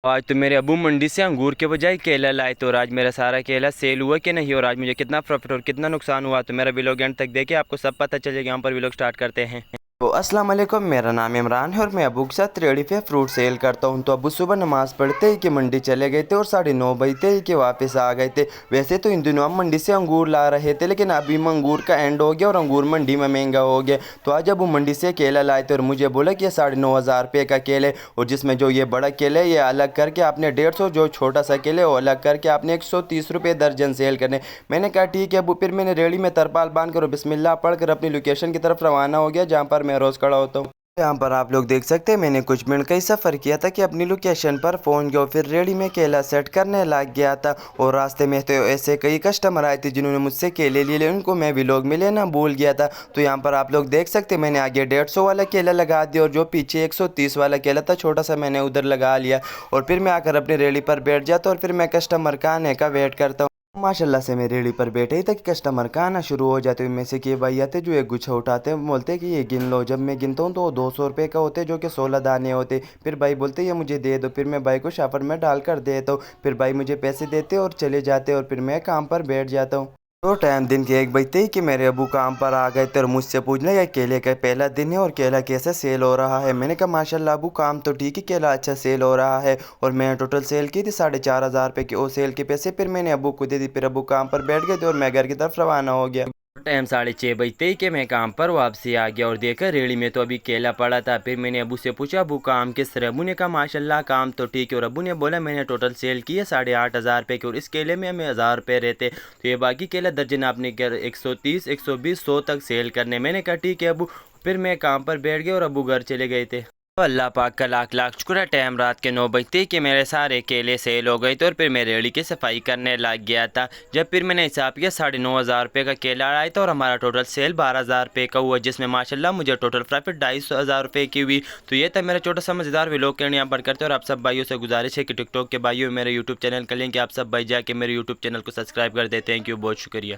आज तो मेरे अबू मंडी से अंगूर के बजाय केला लाए, तो आज मेरा सारा केला सेल हुआ कि नहीं, और आज मुझे कितना प्रॉफिट और कितना नुकसान हुआ, तो मेरा व्लॉग एंड तक देखे आपको सब पता चलेगा। यहाँ पर व्लॉग स्टार्ट करते हैं। तो अस्सलाम वालेकुम, मेरा नाम इमरान है और मैं अबू के साथ रेडी पे फ्रूट सेल करता हूँ। तो अबू सुबह नमाज़ पढ़ते ही कि मंडी चले गए थे और 9:30 बजते ही कि वापस आ गए थे। वैसे तो इन दिनों हम मंडी से अंगूर ला रहे थे, लेकिन अभी अंगूर का एंड हो गया और अंगूर मंडी में महंगा हो गया। तो आज अबू मंडी से केला लाए थे और मुझे बोला कि ये 9,500 रुपये का केला है, और जिसमें जो ये बड़ा केला है ये अलग करके आपने 150, जो छोटा सा केला है वो अलग करके आपने 130 रुपये दर्जन सेल करने। मैंने कहा ठीक है अबू। फिर मैंने रेड़ी में तरपाल बांध कर बिस्मिल्लाह पढ़ कर अपनी लोकेशन की तरफ रवाना हो गया, जहाँ पर मैं रोज़ खड़ा होता हूँ। यहाँ पर आप लोग देख सकते हैं मैंने कुछ मिनट का ही सफ़र किया था कि अपनी लोकेशन पर फ़ोन गया, फिर रेडी में केला सेट करने लग गया था। और रास्ते में तो ऐसे कई कस्टमर आए थे जिन्होंने मुझसे केले ले लिए, उनको मैं व्लॉग में लेना भूल गया था। तो यहाँ पर आप लोग देख सकते हैं मैंने आगे 150 वाला केला लगा दिया, और जो पीछे 130 वाला केला था छोटा सा मैंने उधर लगा लिया। और फिर मैं आकर अपनी रेडी पर बैठ जाता और फिर मैं कस्टमर का आने का वेट करता हूँ। माशाल्लाह से मैं रेडी पर बैठे ही तक कस्टमर का आना शुरू हो जाते हैं। में से कि भाई आते जो एक गुच्छा उठाते हैं, बोलते हैं कि ये गिन लो। जब मैं गिनता हूँ तो वो 200 रुपये का होते हैं, जो कि 16 दाने होते। फिर भाई बोलते ये मुझे दे दो, फिर मैं भाई को शाफर में डाल कर देता हूँ। फिर भाई मुझे पैसे देते और चले जाते, और फिर मैं काम पर बैठ जाता हूँ। तो टाइम दिन के 1 बजते ही कि मेरे अबू काम पर आ गए थे और मुझसे पूछने ये केले का पहला दिन है और केला कैसे सेल हो रहा है। मैंने कहा माशाल्लाह अबू काम तो ठीक है, केला अच्छा सेल हो रहा है। और मैं टोटल सेल की थी 4,500 रुपये की, और सेल के पैसे फिर मैंने अबू को दे दी। फिर अबू काम पर बैठ गए थे और मैं घर की तरफ रवाना हो गया। टाइम 6:30 बजते ही कि मैं काम पर वापसी आ गया और देखा रेड़ी में तो अभी केला पड़ा था। फिर मैंने अबू से पूछा अबू काम किस तरह। अबू ने कहा माशाल्लाह काम तो ठीक है, और अबू ने बोला मैंने टोटल सेल की है 8,500 रुपये की, और इस केले में हमें 1,000 रुपये रहते। तो ये बाकी केला दर्जन आपने 130, 120, 100 तक सेल करने। मैंने कहा ठीक है अबू। फिर मैं काम पर बैठ गया और अबू घर चले गए थे। तो अल्लाह पाक का लाख लाख शुक्र है, टाइम रात के 9 बजते कि मेरे सारे केले सेल हो गए थे, और फिर मैं रेड़ी की सफाई करने लग गया था। जब फिर मैंने हिसाब किया 9,500 रुपये का केला आया था, और हमारा टोटल सेल 12,000 रुपये का हुआ, जिसमें माशाल्लाह मुझे टोटल प्रॉफिट 250,000 रुपये की हुई। तो ये था मेरा छोटा सा मज़ेदार व्लॉग के यहाँ पर करते। और आप सब भाइयों से गुजारिश है कि टिकटॉक के भाइयों मेरे यूट्यूब चैनल का लिंक आप सब भाई जाके मेरे यूट्यूब चैनल को सब्सक्राइब कर देते। थैंक यू, बहुत शुक्रिया।